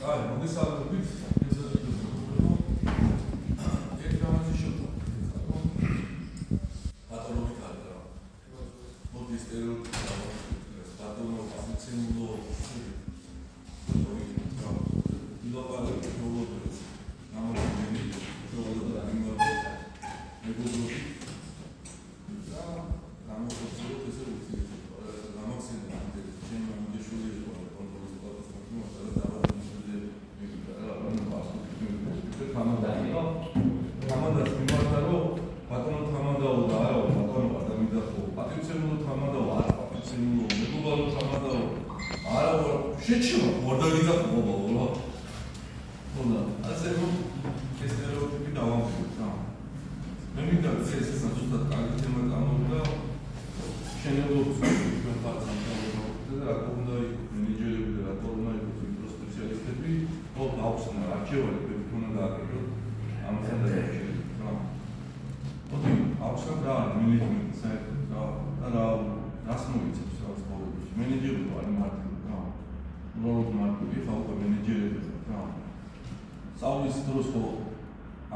აი, მოგესალმებით. ერთ რამაზე შევხვდით. ბატონობით არის რა. მოდი სტერეოტიპი ბატონო ფუნქციონალო ილაპარაკე პრობლემებს. ამოგვიდგენი პრობლემა და იმავე მეგობრები. და გამოხოცებთ ესე ვიცი. გამახსენდა ჩემი მამიშვილი იყო კონტროლის პლატფორმის და თამადას მიმართა რომ ბატონო თამადაო და არა ბატონო ადამიანო პატივცემულო თამადაო არა პატივცემულო მეგობარო თამადაო არა შეჩიმა ვარდაგიდა ხმობა ხოდა ასე რომ ეს სტერეოტიპი დავამკვიდროთ რა მე მინდა ეს ზუსტად კარგი თემა გამოვიდა შენელობს ჩვენ ხართ სამთავრობო და რა უნდა იყოს მენეჯერები და რა უნდა იყოს ინტროსპეციალისტები ხო დავხსნა არჩევანი უნდა გააკეთოთ ამასთან დაკავშირებით რა. მოდი ავხსნათ რა არის მენეჯმენტი საერთოდ და რას მოიცავს რა ცხოვრებაში. მენეჯერი არის მარტივი რა. უბრალოდ მარტივი ხა უკვე მენეჯერები რა. სწავლის დროს ხო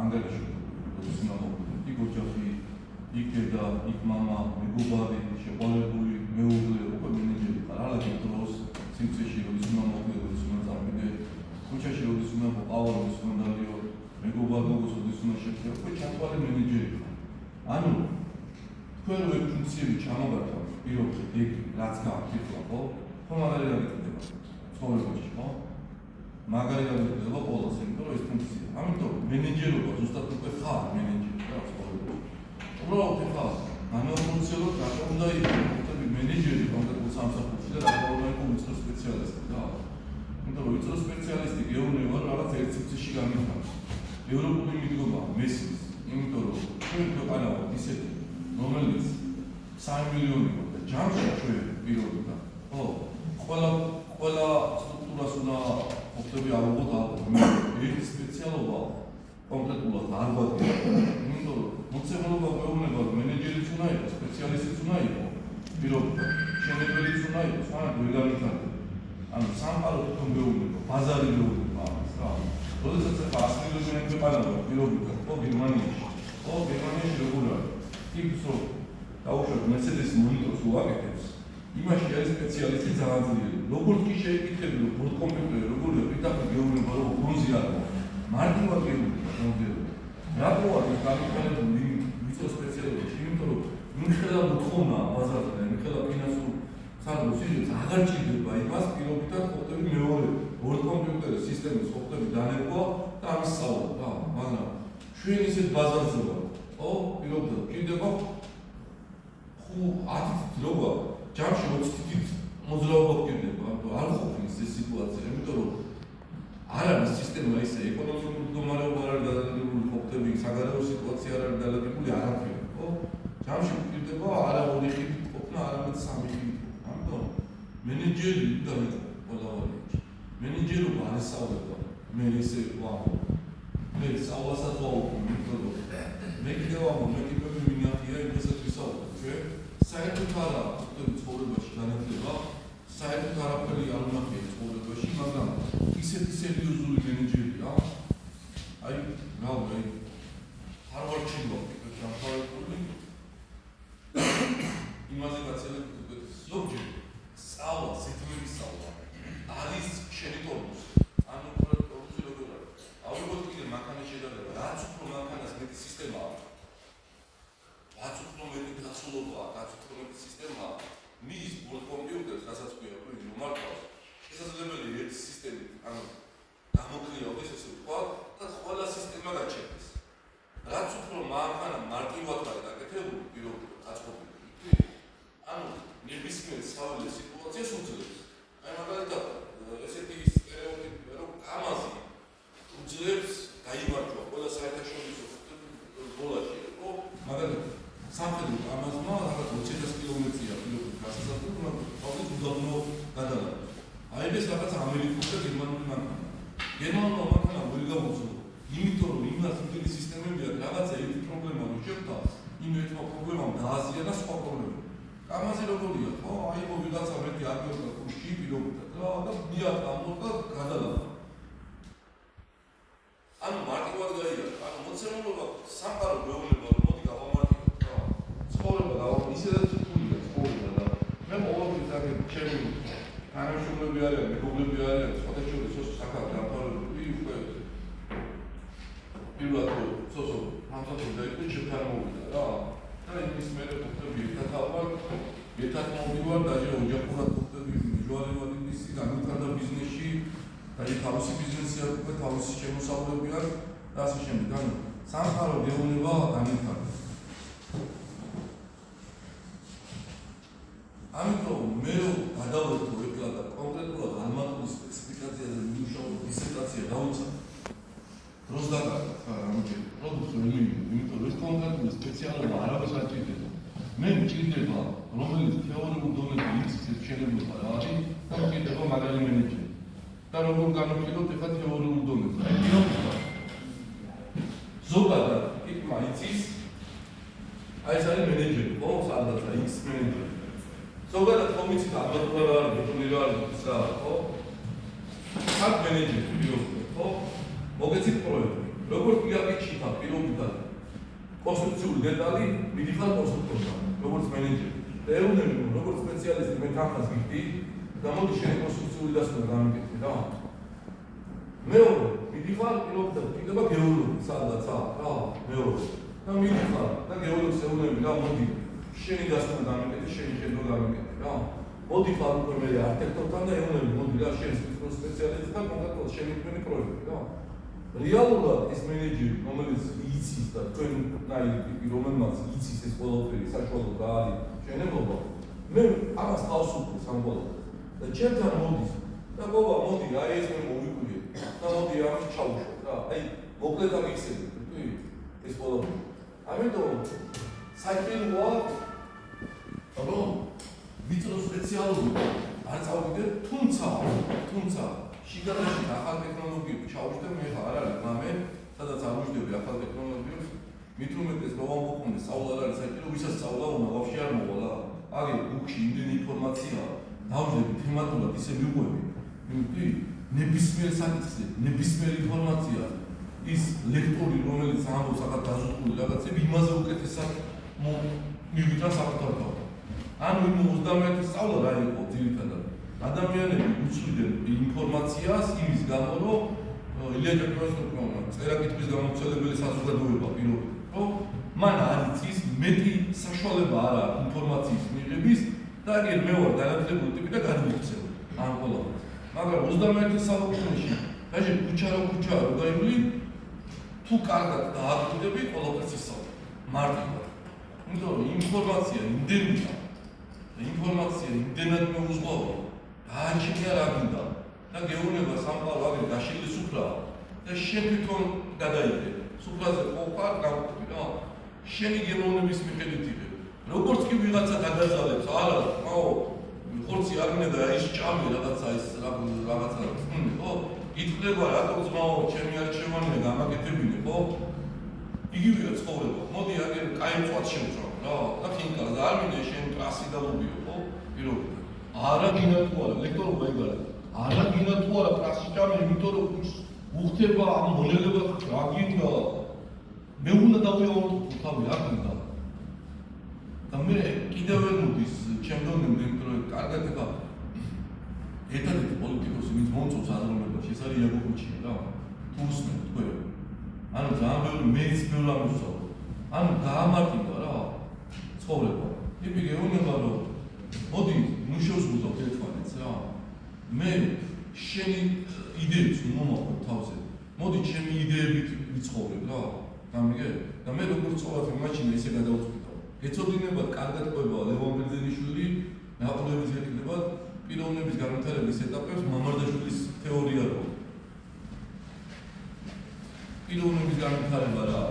ანგარიში როდესაც მოგვიყვება იქ ოჯახი, იქ დედა, იქ მამა, მეგობარი, შეყვარებული, მეუღლე უკვე მენეჯერი ხარ. ალაგ დროს სიმწეში როდესაც მოგვიყვება როდესაც წავიდე ქუჩაში როდესაც უნდა მოყავა როდესაც უნდა დადიო მეგობარი როდესაც უნდა შეხვდე უკვე ჩათვალე მენეჯერი ხარ. ანუ თქვენ რო ეს ფუნქციები ჩამოგართავთ პირობებით ეგ რაც გააკეთება ხო? ხო მაგარი გაკეთდება ცხოვრებაში ხო? მაგარი გაკეთდება ყოველს იმიტომ რომ ეს ფუნქცია. ამიტომ მენეჯერობა ზუსტად უკვე ხარ მენეჯერი რა ცხოვრებაში. უბრალოდ ხარ განაუხმოწილოთ რა უნდა იყოს ხუთი მენეჯერი კონკრეტულ სამსახურში და რა უნდა იყოს უცხო სპეციალისტი რა. იმიტომ რომ უცხო სპეციალისტი გეუბნება რაღაც ერთ წუთში გამიხარდა. ევროპული მიდგომა მესმის, იმიტომ რომ ჩვენ ქვეყანა ვართ ისეთი, რომელიც 3 მილიონი და ჯამში ჩვენ პირობითად, ხო? ყველა სტრუქტურას უნდა ყოფილი არ უყოთ ერთი სპეციალობა კონკრეტულად არ გვაქვს. იმიტომ რომ მოცემულობა მეუბნება რომ მენეჯერიც უნდა იყოს, სპეციალისტიც უნდა იყოს, პირობითად, შემეძლებელიც უნდა იყოს, მაგრამ ვერ გამიხარდა. ანუ სამყარო თვითონ მეუბნება, ბაზარი მეუბნება ამას რა. როდესაც ახლა 100 მილიონი ქვეყანა ვართ პირობითად, ხო გერმანიაში. ხო გერმანიაში როგორ არის? ტიპს რომ დაუშვათ Mercedes მონიტორს უაკეთებს, იმაში არის სპეციალისტი ძალიან ძლიერი. როგორც კი შეეკითხები რომ ბორტ კომპიუტერი როგორია, პირდაპირ გეუბნება რომ გონზი არა. მარტივად გეუბნება გონზიება. რატო არის განვითარებული მიწო სპეციალისტი? იმიტომ რომ მიხედავ მოთხოვნა ბაზარზე და მიხედავ ფინანსურ საგნოს ისიც აღარ ჭირდება იმას პირობითად ყოფილი მეორე ბორტ კომპიუტერის სისტემის ყოფილი დანერგვა და ამის სწავლა რა. მაგრამ ჩვენ ისეთ ბაზარზე ვართ. ხო, პირობითად ჭირდება 10 დროა ჯამში 20 თვით მოძრაობა გჭირდება. ამიტომ არ ყოფილი ეს სიტუაცია, იმიტომ რომ არ არის სისტემა ისე ეკონომიკური მდგომარეობა არ არის დადებული ყოფილი, საგარეო სიტუაცია არ არის დადებული არაფერი. ხო, ჯამში გჭირდება არა 2 ხილი ყოფნა, არამედ 3 ხილი. ამიტომ მენეჯერი და ყველავარია. მენეჯერობა არ ესწავლება. მე ისე ვამბობ. მე სწავლასაც ვამბობ, იმიტომ რომ მე კიდევ ვამბობ, მე ტიპები მინახია იმასაც ვისაუბრებ. ჩვენ საერთოდ არა ცხოვრებაში განათლება, საერთოდ არაფერი არ უნახია ცხოვრებაში, მაგრამ ისეთი სერიოზული მენეჯერია. აი, რავი, ჰარვარდში ვაკეთებ დამთავრებული. იმაზე გაცილებით უკვე ზოგჯერ სწავლა, სიტყვების სწავლა არის შენი ტორმუსი. ანუ ტორმუსი როგორ არის? ავიღოთ კიდე მანქანის შედარება, რაც უფრო მანქანას მეტი სისტემა აქვს, რაც უფრო მეტი დაცულობა აქვს, რაც უფრო მეტი სისტემა აქვს, მის ბორტ კომპიუტერს, რასაც ქვია, თუ ის მომართავს, შესაძლებელია ერთი სისტემით, ანუ გამოკრიავდეს ესე ვთქვათ და ყველა სისტემა გაჩერდეს. რაც უფრო მანქანა მარტივად არის გაკეთებული, პირობითად გაწყობილი. ანუ ნებისმიერ სავალე სიტუაციას უძლებს. აი მაგალითად ესეთი სტერეოტიპია რომ ამაზი უძლებს გაიმარჯვა ყველა საერთაშორისო ბოლაში იყო მაგალითად სამხედრო ამაზმა რაღაც 200 კილომეტრია პირობითად გასასვლელი მაგრამ ყოველთვის უდაბნო გადადა. აი ეს რაღაც ამერიკული და გერმანული მანქანა. გერმანულმა მანქანამ ვერ გამოწვევა, იმიტომ რომ იმას მთელი სისტემები აქვს რაღაცა ერთი პრობლემა რო შეხვდა, იმ ერთმა პრობლემამ დააზიანა სხვა პრობლემა. ამაზე როგორია, ხო? აი მოვიდაცა მეტი აგერდა კურსი პირობითად რა და მიატა ამბობდა გადადა. მეგობრები არიან, მეგობრები არიან, სხვადასხვა საკითხი დამთავრებული უკვე პირველად სოსო ამასო დაიწყო შეთან მოვიდა რა. და იმის მერე ხუთები ერთად მოვიდივარ და ოჯახურად ხუთები მიზვარებად იმისი განვითარდა ბიზნესში და თავისი ბიზნესი აქვს უკვე თავისი შემოსავლები აქვს და ასე შემდეგ. ანუ სამყარო გეუბნება განვითარდა. ამიტომ მე გადავერთო ეკლა და კონკრეტულად ალმატურის სპეციფიკაციაზე მიმუშავო დისერტაცია დავუცა. დროს დაგარდა ხა რამოჭი პროდუქტს ვერ მივიღე, იმიტომ რომ ეს კონკრეტული სპეციალობა არავის არ ჭირდება. მე მჭირდება რომელიც თეორიულ დონეზე იცის შეიძლება რა არის და მჭირდება მაგარი მენეჯერი. და როგორ განვიხილოთ ეხლა თეორიულ დონეზე. ზოგადად იქმა იცის აი ეს არის მენეჯერი, ხო? სადაც არის X მენეჯერი. ზოგადად ხომ იცით ალბათ რა არის, ბეთონი რა არის, რა, ხო? ხარ მენეჯერი პირობითად, ხო? მოგეცით პროექტი. როგორც გიგაკეთში ხარ პირობითად კონსტრუქციული დეტალი, მიდიხარ კონსტრუქტორთან, როგორც მენეჯერი. და ეუბნები, როგორც სპეციალისტი მე თანხას გიხდი, და მოდი შენი კონსტრუქციული დასკვნა გამიკეთე რა. მეორე, მიდიხარ პირობითად, იქნება გეოლოგი, სადაც რა, მეორე. და მიდიხარ და გეოლოგს ეუბნები რა, მოდი შენი დასკვნა გამიკეთე, შენი ხედვა გამიკეთე რა. მოდიხარ უკვე მე არქიტექტორთან და ეუბნები, მოდი რა შენ სპეციალისტი და კონკრეტულად შენი თქვენი პროექტი რა. რეალურად ეს მენეჯერი, რომელიც იცის და თქვენ რომელმაც იცის ეს ყველაფერი საშუალოდ რა არის შენებობა, მე ამას თავს უყურე სამყაროს და ჩემთან მოდის და ბობა მოდი აი ეს მე მოვიკვირე და მოდი ამის ჩავუშვათ რა. აი მოკლედ ამიხსენებ თუ ეს ყველაფერი. ამიტომ საჭიროა რომ ვიწრო სპეციალობით არ წავიდეთ, თუმცა შიგადაში ახალ ტექნოლოგიებს ჩავშდე მე არ არის მამე, სადაც არ ვუждები ახალ ტექნოლოგიებს, მით უმეტეს მოვამოყმე სწავლა არ არის საჭირო, ვისაც სწავლა უნდა ვაფშე არ მოვალა. აგერ ბუქში იმდენი ინფორმაცია დავждები თემატურად ისე მიყვები. იმიტომ ნებისმიერ საკითხზე, ნებისმიერ ინფორმაცია ის ლექტორი რომელიც ამბობს ახალ დაზუსტებული რაღაცები იმაზე უკეთესად მივიდა საკუთარ. ანუ იმ 21 სწავლა რა იყო ძირითადად ადამიანები უცვლიდნენ ინფორმაციას იმის გამო, რომ ილია ჭავჭავაძის წერა-კითხვის გამომცემელი საზოგადოება პირობითად, რომ მან არ იცის მეტი საშუალება არ აქვს ინფორმაციის მიღების და აგერ მე ვარ განათლებული ტიპი და გადმოვიქცევ ამ ყველაფერს. მაგრამ 21 საუკუნეში დაჟე ქუჩა რო გაივლი თუ კარგად დააკვირდები ყველაფერს ისწავლე მარტივად. იმიტომ რომ ინფორმაცია იმდენად მეუზღვა აჩინია რა გინდა და გეუბნება სამყარო აგერ გაშილი სუფრა და შენ თვითონ გადაიდე სუფრაზე ყოფარ გავკვდი რა შენი გემოვნების მიხედვით იღებ როგორც კი ვიღაცა გადაზალებს არა ხორცი არ მინდა ის ჭამი რაღაცა ის რაღაცა ხო ითქლება რატომ ძმაო ჩემი არჩევანია გამაკეთებინე ხო იგივეა ცხოვრება მოდი აგერ კაი მწვად შევწვა რა და ხინკალს არ მინდა შენ ტრასი დავუბიო ხო პირობითად არა გინა თუ არა ლექტორობა ეგ არის არა გინა თუ არა ტრასი ჭამე იმიტომ რომ უხდება ამ მონელებას რა გინდა მე უნდა დავიავალო თავი არ გინდა და მე კიდევ ვერ მოდის ჩემდონემდე იმიტომ რომ კარგად ეხა ერთადერთი პოლიტიკოსი ვინც მომწონს აზროვნებაში ეს არის იაგო კუჩია რა თუ უსმენთ თქვენ ანუ ძალიან ბევრი მეც ბევრი ამოსწავლ ანუ გაამარტივა რა ცხოვრება ტიპი გეუბნება რომ მოდი მუშაობს გულობ ერთმანეთს რა მე შენი იდეებს მომავალ თავზე მოდი ჩემი იდეებით ვიცხოვრებ რა გამიგე და მე როგორც წოვათ იმაჩინე ისე გადავწყვიტავ ეცოდინებათ კარგად ყვება ლევან ბერძენიშვილი ნაპოლეონის ეკნებათ პიროვნების განვითარების ეტაპებს მამარდაშვილის თეორია რო პიროვნების განვითარება რა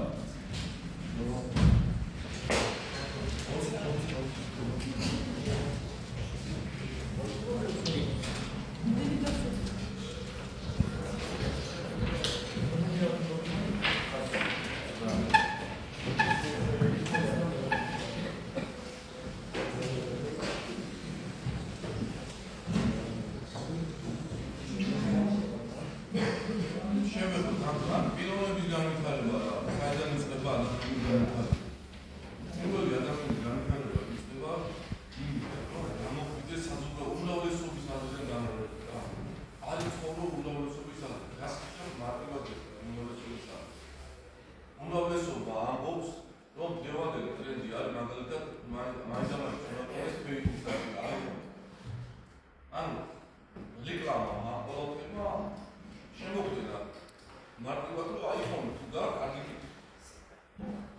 მარტივად რომ აიხონო თუ და კარგი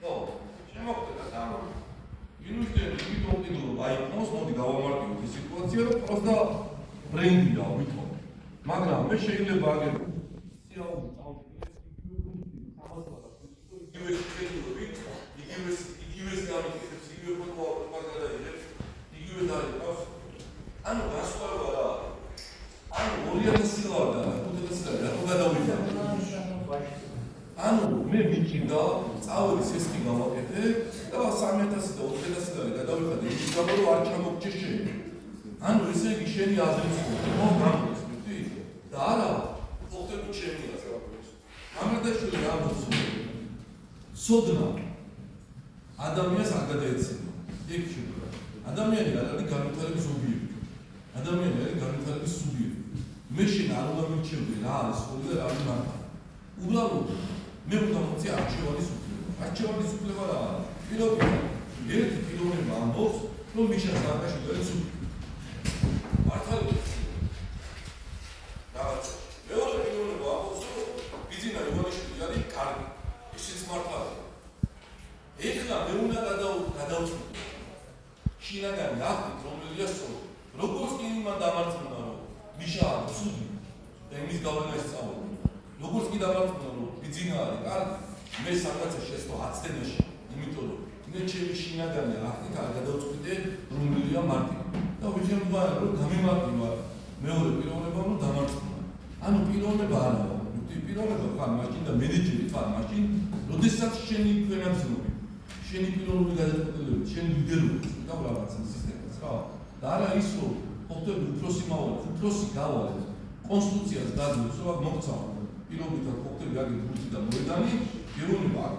ხო შემოხდება და ინუსტენ ვიტომ კიდევ აიხონოს მოდი გავამარტივოთ ეს სიტუაცია რომ პროსტა ბრენდია ვითომ მაგრამ მე შეიძლება აგერ სიაუბი იგივეს გამიკეთებს იგივე პროპაგანდა იღებს იგივე დაიყავს ანუ გასხვავება რა ანუ 2000 ლარი და 5000 ლარი რატო გადავიდა ანუ მე მიქინდა წავედი სესკი გავაკეთე და 3000 და 4000 ლარი გადავიხადე ის გამო რომ არ ჩამოგჭე შენ ანუ ესე იგი შენი აზრით ხო გამოს ვიტი და არა ფოტოები ჩემი აზრით ამერდაშვილი ამბობს სოდნა ადამიანს არ გადაეცემა ეგ შეიძლება ადამიანი არ არის განვითარების ობიექტი ადამიანი არის განვითარების სუბიექტი მე შენ არ უნდა მივჩევდი რა არის ხოლმე და რა არის მართა უბრალოდ მე უნდა მოცი არჩევანის უფლება რა არის პირობითად ერთი პიროვნება ამბობს რომ მიშა სააკაშვილი არის სუბიექტი მართალია რაღაც მეორე პიროვნება ამბობს რომ ბიძინა ივანიშვილი არის კარგი ისიც მართალია ეხლა მე უნდა გადავწყვიტო შინაგანი აქტით რომელია სწორი როგორც კი იმან დამარცხდა რომ მიშა არის სუდი და იმის გავლენა ისწავლე როგორც კი დამარცხდა რომ ბიძინა არის კარგი მე საკაცე შეცდო 10 წელში იმიტომ რომ მე ჩემი შინაგანი აქტით არ გადავწყვიტე რომელია მარტივი და ვიჩემდა რომ გამემართება მეორე პიროვნება რომ დამარცხდა ანუ პიროვნება არა პიროვნება ხარ მაშინ და მენეჯერი ხარ მაშინ როდესაც შენი ფინანსური შენი პიროვნული გადაწყვეტილებები შენი ლიდერობა და რაღაცა სისტემას რა და არა ის რომ ხოთები უფროსი მავალებს უფროსი გავალებს კონსტიტუციას დადგმობს რომ მოგცავ პირობითად ხოთები აგერ ბურთი და მოედანი პიროვნება აქ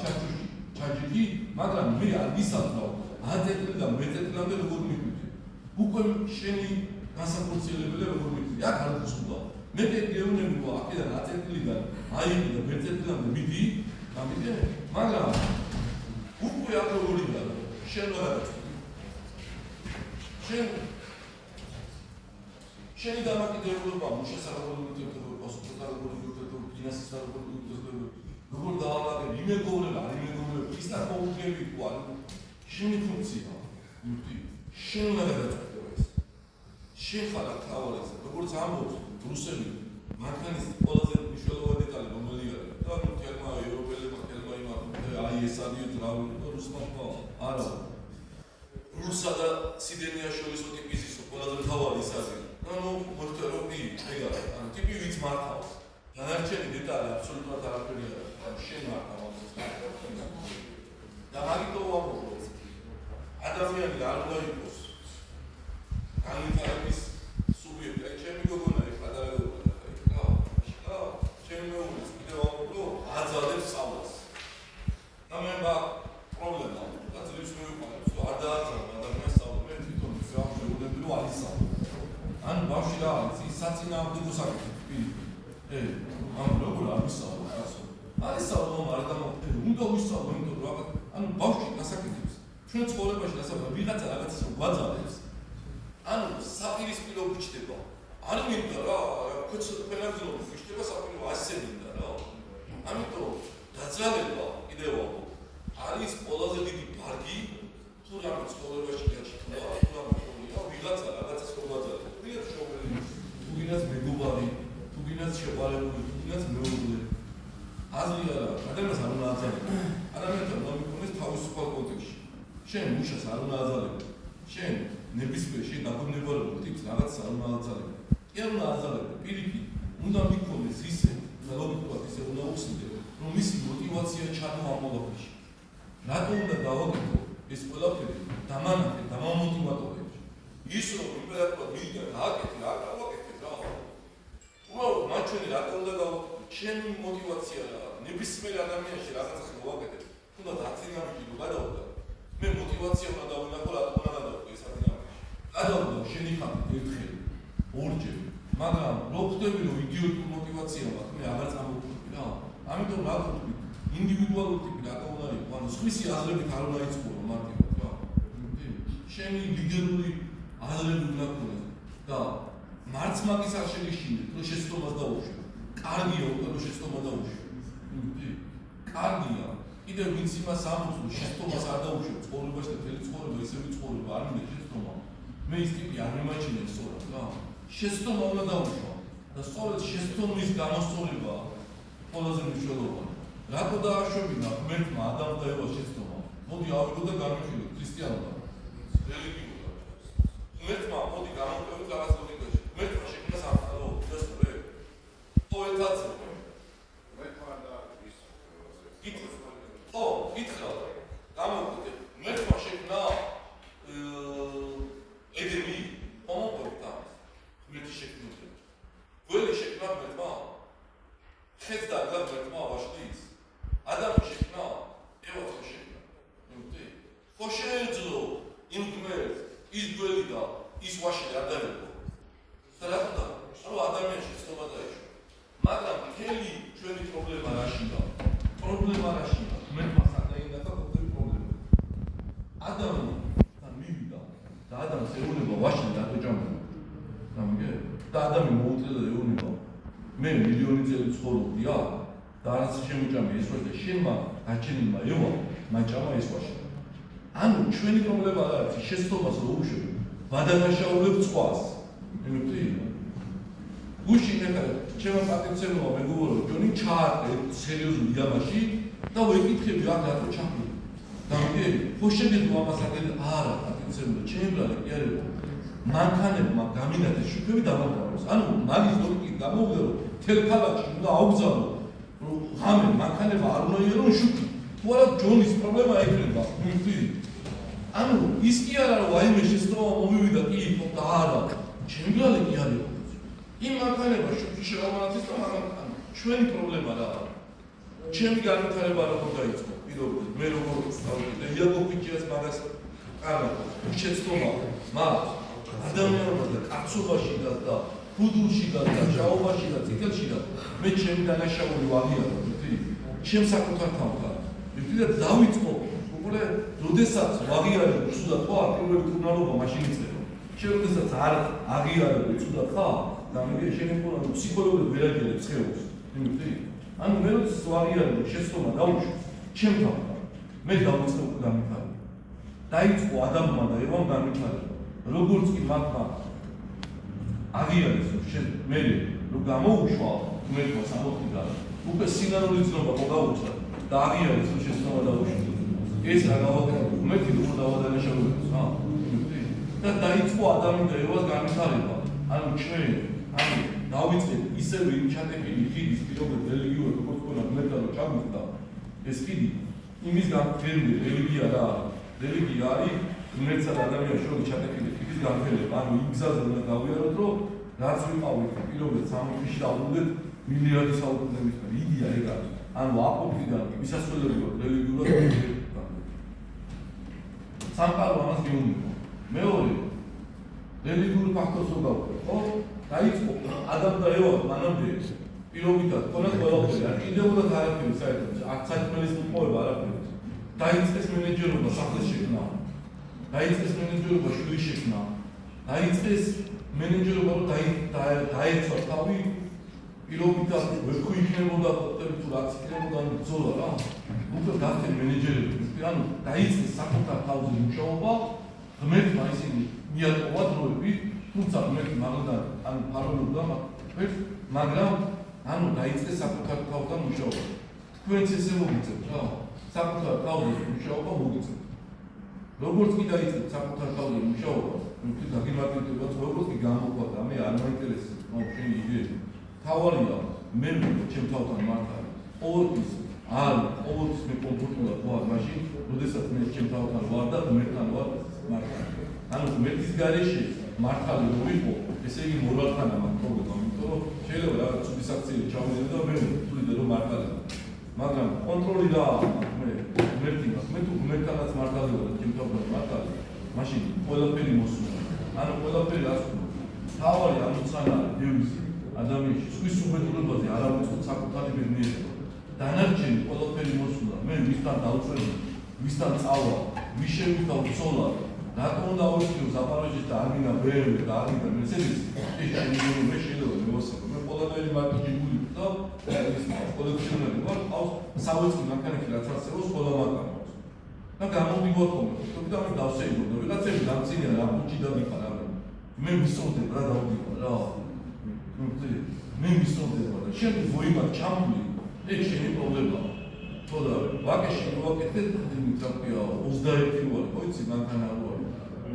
ჩაჯიჯი მაგრამ მე არ ვისაუბრებ 10 წელიდან მეწელამდე როგორ მიგვიწევ უკვე შენი განსაკუთრებელია როგორ მიგვიწევ აქ არ გწუდა მე გეუბნები აქედან 10 წელიდან აიგი და მეწელამდე მიდი გამიდე მაგრამ უკვე აქ როგორ იდგა შენ რა შენი დამოკიდებულება მუშასაღებელობით პოსტპორტალურ ფინანსისთან როგორ დაავადებ იმეგობრება არ იმეგობრება ის და მოუგები თუ არ შენი ფუნქცია შენ უნდა გადაწყვეტო ეს შენ ხარ თავალეს როგორც ამბობს რუსები მანქანის ყველაზე მნიშვნელოვანი დეტალი რომელი არის და თელმა ევროპელებმა თელმა იმართა აი ეს არის ძრავი რუსმა არა რუსა და სიდენიაშვილის ტიპის ყველაზე მთავარი ის არის ანუ მორთერობი ეგა ანუ ტიპი ვიც მართავს დანარჩენი დეტალი აბსოლუტურად არაფერი არ არის შენ მართავს და მაგიტო ვამბობ ადამიანი არ უნდა იყოს განვითარების სუბიექტი აი ჩემი გოგონა ეხლა და ჩემი მეუღლეც კიდევ ვამბობ რომ აძალებს სწავლას და მე პრობლემა და ძლივს მივიყვანებს რომ არ დააძალებ ადამიანს სწავლა მე თვითონ ვსვამ შეუძლები რომ არ ისწავლო ანუ ბავშვი რა არის ის საწინააღმდეგო საკითხი პირი ანუ როგორ არ ისწავლო არ ისწავლო მაგრამ უნდა ვისწავლო იმიტომ რომ ანუ ბავშვი გასაკეთებს ჩვენ ცხოვრებაში გასაკეთებს ვიღაცა რაღაცას რომ გვაძალებს ანუ საპირისპირო გიჩდება არ მინდა რა ფენაძილობის გიჩდება საპირისპირო ასე მინდა რა ამიტომ დაძალება კიდევ არის ყველაზე დიდი ბარგი თუ რამე ცხოვრებაში გაჩნდა თუ რამე ვიღაცა რაღაცას გვაძალებს ვიღაც შოუელი თუ ვიღაც მეგობარი თუ ვიღაც შეყარებული თუ ვიღაც მეუღლე აზრი არა ადამიანს არ უნდა აძალებს ადამიანთან რომ მიკონდეს თავისუფალ კონტექსტში შენ მუშას არ უნდა აძალებს შენ ნებისმიერ შენ დაგონებარებულ ტიპს რაღაცას არ უნდა აძალებს კი არ უნდა აძალებს პირიქით უნდა მიკონდეს ისე და ლოგიკურად ისე უნდა უხსნიდე რომ მისი мотиваცია ჩადო ამ მოლოქში რატო უნდა დავაკეთო ეს ყველაფერი დამანახე დამამოტივატორებში ის რომ იმპერატორად მიდია გააკეთე რა გავაკეთე რა უბრალოდ მაჩვენი რატო უნდა გავაკეთო ჩემი мотиваცია რა ნებისმიერ ადამიანში რაღაცას მოვაკეთებ თუნდაც აწინამში რომ გადავდა მე мотиваცია უნდა დავინახო რატო უნდა გადავდე ეს აწინამში გადავდა შენი ხალხი ერთხელ ორჯერ მაგრამ რო ხვდები რომ იდიოტური мотиваცია მაქვს მე აღარ წამოვიდი რა ამიტომ რა ვთქვი ინდივიდუალური ტიპი რატო უნდა იყოს ანუ სხვისი აზრებით არ უნდა იცხოვრო მარტივად რა შენი ლიდერული აზრები უნდა გქონდეს და მარცხმაგის არ შეგიშინეთ რომ შეცდომას დაუშვი კარგია უკვე რომ შეცდომა დაუშვი კარგია. კიდევ ვინც იმას ამბობს, რომ შეცდომას არ დაუშვებს ცხოვრებას და მთელი ცხოვრება ისევ ცხოვრება არ მინდა შეცდომა. მე ის ტიპი არ მიმაჩნევ სწორად რა. შეცდომა უნდა დაუშვა და სწორედ შეცდომის გამოსწორება ყველაზე მნიშვნელოვანია. რატო დააშვებინა ღმერთმა ადამიანს და ევას შეცდომა? მოდი ავიღოთ და განვიხილოთ ქრისტიანობა. რელიგიურად. ღმერთმა მოდი გამოვყევით რაღაც ლოგიკაში. ღმერთმა შექმნა სამყარო, დასწრე. პოეტაცია. ღმერთმა და ის ითხრა. გამოვყევით. ღმერთმა შექმნა ედემი, მომყევით ამას. ღმერთი შექმნა. გველი შექმნა ღმერთმა. ხეც დაგა ღმერთმა ავაშლის. ადამი შექმნა, ევას ხო შექმნა. ხო შეეძლო იმ ღმერთს ის გველი და ის ვაშლი არ დაერქვა. და რატო და? ანუ ადამიანში ცნობა დაიშვა. მაგრამ მთელი ჩვენი პრობლემა რაშია? პრობლემა რაშია? ღმერთმა სადაინდა და ყოველი პრობლემა. ადამი და მივიდა და ადამიანს ეუბნება ვაშლი რატო ჭამდება? გამიგე? და ადამი მოუწედა ეუბნება მე მილიონი წელი ცხოვრობდია და არც შემოჭამე ეს ვაშლი და შენმა გაჩენილმა ევა მაჭამა ეს ვაშლი. ანუ ჩვენი პრობლემა რა არის? შეცდომას რო უშვებ, ვადადაშაულებ წყვას. იმედი. გუში ნახე, ჩემო პატიცემოა მეგობრო, ჯონი ჩაარტე სერიოზულ იამაში და ვეკითხები აქ რატო ჩახვიდე. გამიგე? ხო შეგეძლო ამას აგერ არა, პატიცემო, ჩემი ბრალი კი არა. მანქანებმა გამინათეს შუქები დამოუკავეს. ანუ მაგის ლოგიკით გამოვიდა რომ თელ ქალაქში უნდა აუგზავნო რომ ღამე მანქანება არ უნდა იერონ შუქი. თუ არა ჯონის პრობლემა ეკრება. იმედი. ანუ ის კი არა რომ ვაიმე შეცდომა მომივიდა კი იყო და არა. ჩემი ბრალი კი არა. იმ მანქანება შუქი შეამონათეს და მაგრამ ჩვენი პრობლემა რა არის? ჩემი განვითარება როგორ დაიწყო? პირობითად მე როგორ ვსწავლე და იაკობიჩიას მაგას კარგად შეცდომა მაქვს. ადამიანობა და კაცობაში და ფუდულში და ჟაობაში და წითელში და მე ჩემი დანაშაული ვაღიარო, ვთქვი, ჩემ საკუთარ თავთან. ვთქვი და დავიწყო, უკვე როდესაც ვაღიარებ ცუდად ხარ, პირველი კურნალობა მაშინ იწყება. შენ როდესაც არ აღიარებ ცუდად ხარ, და მე შენ მქონდა ფსიქოლოგიურად ვერ აგიარებ სხეულს. ვთქვი? ანუ მე როდესაც ვაღიარებ შეცდომა დაუშვი, ჩემ თავთან. მე დავიწყო უკვე განვითარება. დაიწყო ადამიანმა და ევამ განვითარება. როგორც კი მათმა აღიარეს რომ მე რომ გამოუშვა ღმერთმა სამოხდიდან უკვე სინანული ცნობა მოგაუჩა და აღიარეს რომ შეცდომა დაუშვი ეს რა გავაკეთე ღმერთი რომ დავადანაშაულებს რა და დაიწყო ადამი და ევას განვითარება ანუ ჩვენ ანუ დავიწყეთ ისევე იმ ჩატეკილი ხიდის პირობებს რელიგიურად როგორც ყველა ღმერთთან რომ ჩაგვიწყდა ეს ხიდი იმის გამფრენდი რელიგია რა რელიგია არის ღმერთსა და ადამიანს შორის ჩატეკილი ხიდის გამფრენდება ანუ იმ გზაზე უნდა გავიაროთ რომ რაც ვიყავით პირობებს სამოქმეში დავუდგეთ მილიარდი საუკუნეების წინ იდეა ეგ არის ანუ აპოფიდან მისასვლელად რელიგიურად სამყარო ამას გეუბნება მეორე რელიგიურ ფაქტორს რო გავყვეთ ხო დაიწყო ადამ და ევა მანამდე პირობითად ქონათ ყველაფერი არ კიდევაც არაფერი საერთოდ აქ საქმელის მოყვება არაფერი დაიწყეს მენეჯერობა სახლის შექმნა დაიწყეს მენეჯერობა შვილის შექმნა დაიწყეს მენეჯერობა რომ დაეცვა თავი პირობითად ვერ ხუიქნებოდა ყოფილი თუ რაც იქნებოდა ბრძოლა რა უკვე გახდნენ მენეჯერები ანუ დაიწყეს საკუთარ თავზე მუშაობა ღმერთმა ისინი მიატოვა დროებით თუმცა ღმერთი მაგალითად ანუ ფაროლობდა მაგრამ ანუ დაიწყეს საკუთარ თავთან მუშაობა თქვენც ესე მოგიწევთ რა საკუთარ თავზე მუშაობა მოგიწევთ როგორც კი დაიწყეთ საკუთარ თავზე მუშაობა თუ დაგიმარტივებთ როგორც კი გამოყვა და მე არ მაინტერესებს შენი იდეები თავარია მე ჩემ თავთან მართალი ყოველთვის არ ყოველთვის მე კომფორტულად ვარ მაშინ როდესაც მე ჩემ თავთან ვარ და ღმერთთან ვარ მართალი ანუ ღმერთის გარეშე მართალი რო ვიყო ესე იგი მორალთან ამაქვს პრობლემა იმიტომ რომ შეიძლება რაღაც ცუდი საქციელი ჩავიდე და მე ვთვლიდე რომ მართალი მაგრამ კონტროლი რა მე ღმერთი მაქვს მე თუ ღმერთთანაც მართალი ვარ და ჩემ თავთან მართალი მაშინ ყველაფერი მოსულა ანუ ყველაფერი ასწრო თავარი ამოცანა დევიზი ადამიანში სხვის უბედურებაზე არ ავიწყოთ საკუთარი ბედნიერება დანარჩენი ყველაფერი მოსულა მე ვისთან დავწვევი ვისთან წავა ვის შევიდა უცოლა რატომ უნდა ავიწყო ზაპარაჟის და არ მინდა BMW და არ მინდა Mercedes ეს შეიძლება მე შეიძლება მევასებო მე ყველაფერი მარტო ჯიგული და ეს კოლექციონერი ვარ ყავს საუცხი მანქანაში რაც არსებობს ყველა მაგამობს და გამომდივარ ხოლმე თუმცა მე დავსეირნო ვიღაცები დამწინია რა ბუჭი დადიხარ რა მე ვისწორდებ რა დავდიხარ რა მე ვისწორდებ და შენ ვოიმა ჩამული ეგ შენი პრობლემაა თორე ვაკეში ვაკეთე თქია 21 ვარ ხო იცი მანქანა ვარ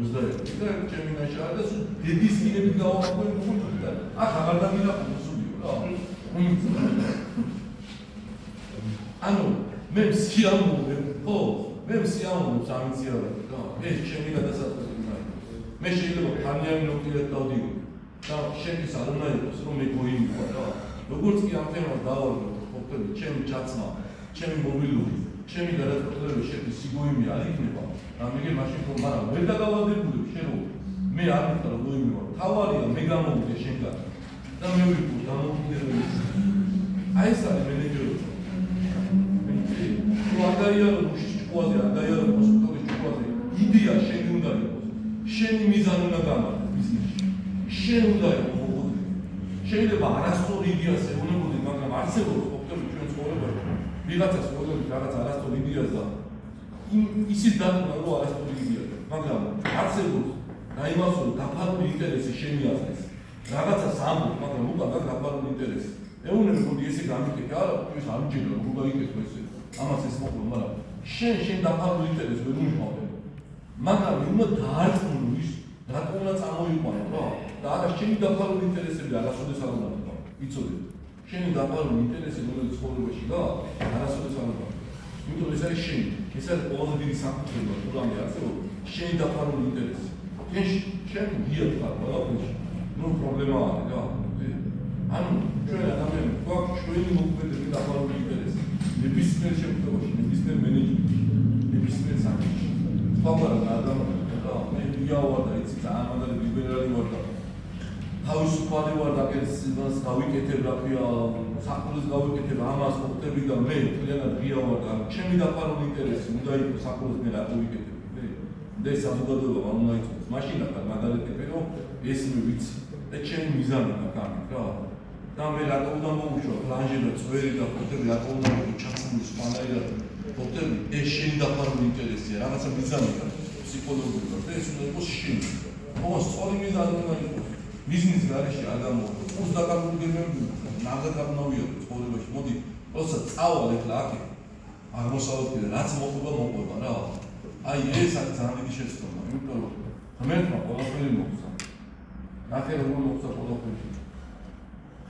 21 და ჩემი ნაშა და დედის გინები გავაყვენ გულდა ახ აღარ დამილაპო სულიო რა ანუ მე სიამოვნე ხო მე სიამოვნე სამციარად რა ეს ჩემი გადასაწყვეტი მაინც მე შეიძლება თანიანი ნოქტირად დავდიგო და შენის არ უნდა იყოს რომ მე გოიმიყვა რა როგორც კი ამ თემას დავარგო ყოფილი ჩემი ჩაცმა ჩემი მობილური ჩემი გადაწყვეტილება შეფი სიგოიმი არ იქნება და მე მაშინ რომ მაგრამ ვერ დაგავადებული შენ რომ მე არ მითხრა რომ გოიმიყვა თავარია მე გამოვიდე შენგან და მე ვიყო გამოვიდე აი ეს არის მენეჯერი ვარდაიარო ჭკუაზე არდაიარო ჰოსპიტალის ჭკუაზე იდეა შენი უნდა იყოს შენი მიზანი უნდა გამართო ბიზნესში შენ უნდა იყოს მოხდები შეიძლება არასწორი იდეას ეუბნებოდი მაგრამ არსებობს ოპტები ჩვენ ცხოვრებაში ვიღაცას მოგვიყვება რაღაც არასწორი იდეას და ისიც დადგმა რომ არასწორი იდეა მაგრამ არსებობს და იმას რომ დაფარული ინტერესი შენი აზრის რაღაცას ამბობ მაგრამ უკან დაფარული ინტერესი ეუბნებოდი ესე გამიკეთე არა ის არ მჯერა რომ გაიკეთო ესე ამას ეს მოყვა მაგრამ შენ დაფარული ინტერესი ვერ უმიყავდე მაგრამ უნდა დაარწმუნო ის რატომ უნდა წამოიყვანო რა და არა შენი დაფარული ინტერესები არასოდეს არ უნდა თქვა იცოდე შენი დაფარული ინტერესები რომელიც ცხოვრებაში და არასოდეს არ უნდა იმიტომ ეს არის შენი ეს არის ყველაზე დიდი საფუძველი რამე არსებობს შენი დაფარული ინტერესი შენ გიახარ ყველაფერში ნუ პრობლემა არის რა ანუ ჩვენ ადამიანები გვაქვს ჩვენი მოქმედების დაფარული ინტერესი ნებისმიერ შემთხვევაში ნებისმიერ მენეჯმენტში ნებისმიერ საქმეში სხვაგვარად ადამიანები და მე ვიავარ და იცი ძალიან მაგარი ლიბერალი ვარ და თავისუფალი ვარ და ეს გავიკეთებ რა ქვია საქმეს გავიკეთებ ამას მოხდები და მე თლიანად ვიავარ და ჩემი დაფარული ინტერესი უნდა იყოს საქმეს მე რა გავიკეთებ და ეს საზოგადოება არ უნდა იყოს მაშინ ახლა მაგალითები რომ ეს მე ვიცი და ჩემი მიზანი მაგამით რა და მე რატომ უნდა მოვუშვა პლანჟები და წვერი და ფოტოები რატომ უნდა ჩაცმული სპანაირად ფოტოები ეს შენი დაფარული ინტერესია რაღაცა მიზანია ფსიქოლოგიურად და ეს უნდა იყოს შენი ოღონდ სწორი მიზანი უნდა იყოს ბიზნეს გარეშე არ გამოვა კურს დაკარგული გემები ნაგად არ ნავიო ცხოვრებაში მოდი როცა წავალ ეხლა აქ აღმოსავლეთიდან რაც მოყვება რა აი ეს არის ძალიან დიდი შეცდომა იმიტომ რომ ღმერთმა ყველაფერი მოგცა ნახე როგორ მოგცა ყველაფერი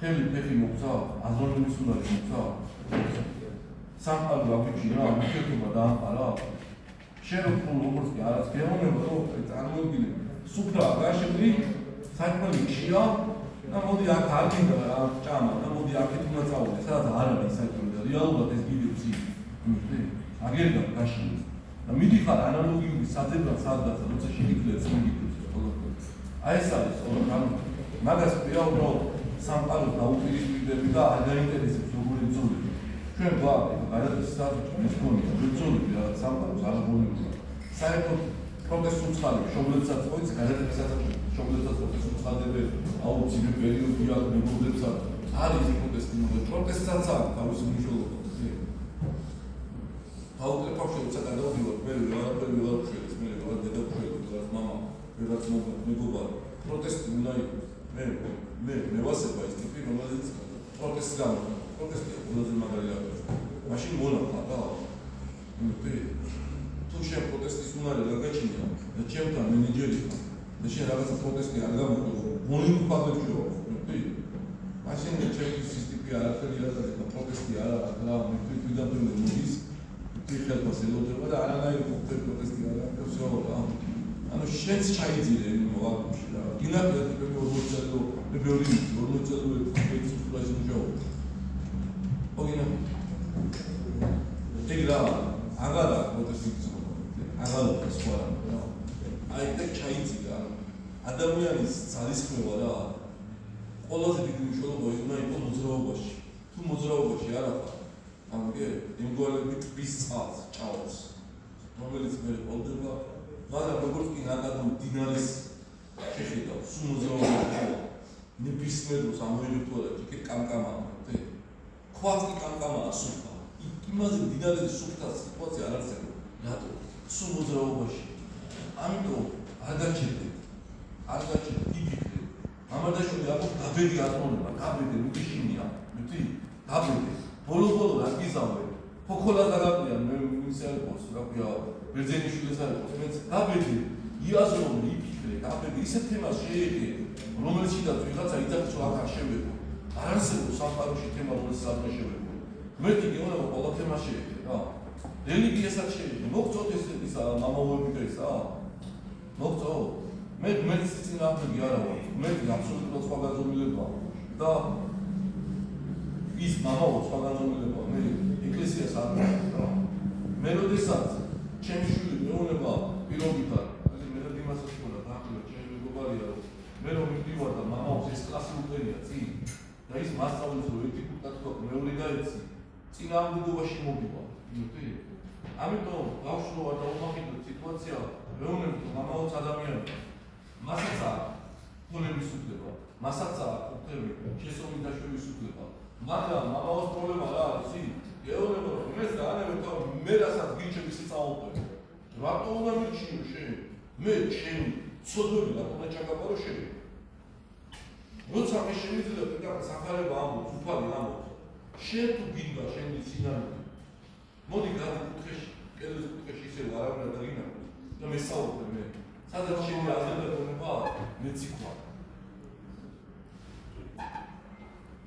ხელი ფეხი მოგცა აზროვნების უნარი მოგცა სამყარო გაგიჩი რა მიქეთება დაამყარა შენ როგორც კი არას გეუბნება რომ წარმოიდგინე სუფრა გაშემდი საქმე ხია და მოდი აქ არ გინდა რა ჭამა და მოდი აქეთ უნდა წავიდე სადაც არ არის საქმე და რეალურად ეს გიდებს იქ აგერდა გაშემდი და მიდიხარ ანალოგიური საძებრად სადღაც როცა შეგიძლიათ მიგიწევს ყველაფერი აი ეს არის ანუ მაგას ვიყავ რომ სამყარო დაუპირისპირდები და არ გაინტერესებს როგორი ძოლები ჩვენ გვაქვს გადადის საერთოდ ეს გონია ძოლები რა სამყაროს არ გონია საერთოდ პროტესტ უცხადებს შობლებსაც ყოიც გადადებისაც შობლებსაც პროტესტ უცხადებს აუცილებელი პერიოდია მეგობრებსაც არის პროტესტი მაგრამ პროტესტსაც აქვს თავისი მნიშვნელობა აუკლეპავ შეიძლება გადავდივარ მე ვეღარაფერი ვეღარ ვშველის მე ვეღარ დედაფშველის ვეღარ მამა ვეღარ მეგობარი პროტესტი უნდა იყოს მე ვასება ის ტიპი რომელიც პროტესტს გამოხატავს პროტესტია ყველაზე მაგარი არის მაშინ მონახა რა თუ შენ პროტესტის უნარი რა გაჩნია და ჩემთან მენეჯერი და შენ რაღაცა პროტესტი არ გამოხატო მონი ფაქტებში ვარ მაშინ ჩემი სისტემი არაფერი არ არის და პროტესტი არ არის რა მე თვითონ მოდის ხელფას ელოდება და არანაირი პროტესტი არ არის всё რა ანუ შენც ჩაიძირე მოვაგში რა გინახეთ მე 40 წელი მე ბევრი 40 წელი ეს ფლაჟი მუშაობ ოგინა ეგრა აგარა პროტესტი აგარა სხვა რა აი და ჩაიძირე ადამიანის ძალისხმევა რა ყველაზე დიდი მნიშვნელობა უნდა იყოს მოძრაობაში თუ მოძრაობაში არ ახარ ამგე იმგვარები ტბის წყალს ჭაობს რომელიც მე ყოლდება მაგრამ როგორც კი ნაკადო დინარის შეხედა სულ მოძრაობაში ნებისმიერ დროს ამოიღებდა იქით კამკამა ქვაც კი კამკამაა სუფთა იმაზე მდინარეზე სუფთა სიტუაცია არ არსებობს. რატო? სულ მოძრაობაში. ამიტომ არ გაჩერდეთ. იფიქრეთ. მამარდაშვილი აბა გაბედი ატონება, გაბედი მიგიშინია. მითი გაბედი. ბოლო რა გიზავე. ფოქოლა დაგაყია მე მისალებს რა ქვია ბერძენიშვილის არის მეც გაბედი იაზროვნე იფიქრე გაბედი ისეთ თემას შეედგე რომელშიდაც ვიღაცა იცავს რომ აქ არ შევეღო არ არსებობს სამყაროში თემა რომელსაც არ შევეღო მეთი გეუბნება ყველა თემა შეედგე რა რელიგიასაც შეედგე მოგწოთ ეს მამაოები და ესა მოგწო მე წინააღმდეგი არა ვარ მე აბსოლუტურად სხვა გაზომილება და ის მამაო სხვა გაზომილება მე ეკლესიას არ რა მე როდესაც ჩემი შვილი მეუნება პირობითად ასე მე რა იმასაც ვქონა დაახლოებით ჩემი მეგობარია რომ მე რომ მივდივარ და მამაოს ეს კლასი უყურია წინ და ის მასწავლებელს რომ ერთი კურტად თქვა მეორე გაეცი წინააღმდეგობაში მოვივა იმიტომ ამიტომ გავშლო და უმახიდო სიტუაცია მეუნებ რომ მამაოს ადამიანია მასაც აქვს ფონების უფლება მასაც აქვს უფლება შესოვლის დაშვების უფლება მაგრამ მამაოს პრობლემა რა არის ის გეუბნება რომ მეც დაანებებ თავ მე რასაც გიჩები სიწაუყრე რატო უნდა მიჩიო შენ მე ჩემი ცოდვები რა უნდა ჩაგაბარო შენ როცა მე შემიძლია და სახარება ამბობს უფალი ამბობს შენ თუ გინდა შენი სინამდვილე მოდი გადი კუთხეში კედლის კუთხეში ისე არავინ არ დაგინახოს და მე საუბრობ მე სადაც შენი აზრდება მეც იქვა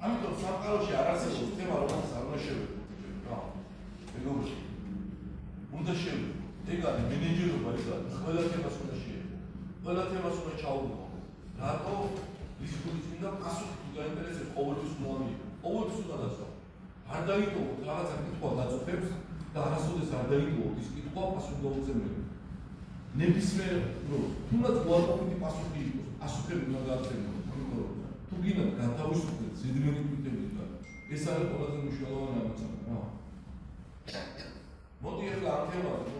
ამიტომ სამყაროში არ არსებობს თემა რომელსაც არ უნდა შევეღო რა მეგობრებო უნდა შევეღო ეგ არის მენეჯერობა ეს არის ყველა თემას უნდა შეეღო ყველა თემას უნდა ჩაუღო რატო ის გულწრფელია პასუხი თუ გაინტერესებს ყოველთვის უნდა მიიღო ყოველთვის უნდა დაწვა არ დაიტოვოთ რაღაცა კითხვა გაწუხებს და არასოდეს არ დაიტოვოთ ის კითხვა პასუხგაუწეველი ნებისმიერ დროს თუნდაც უარყოფითი პასუხი იყოს პასუხები უნდა გააცემოთ თუ გინდა გათავისუფლდეთ ზედმეტი კითხვებიდან ეს არის ყველაზე მნიშვნელოვანი ამოცანა რა მოდი ახლა ამ თემაზე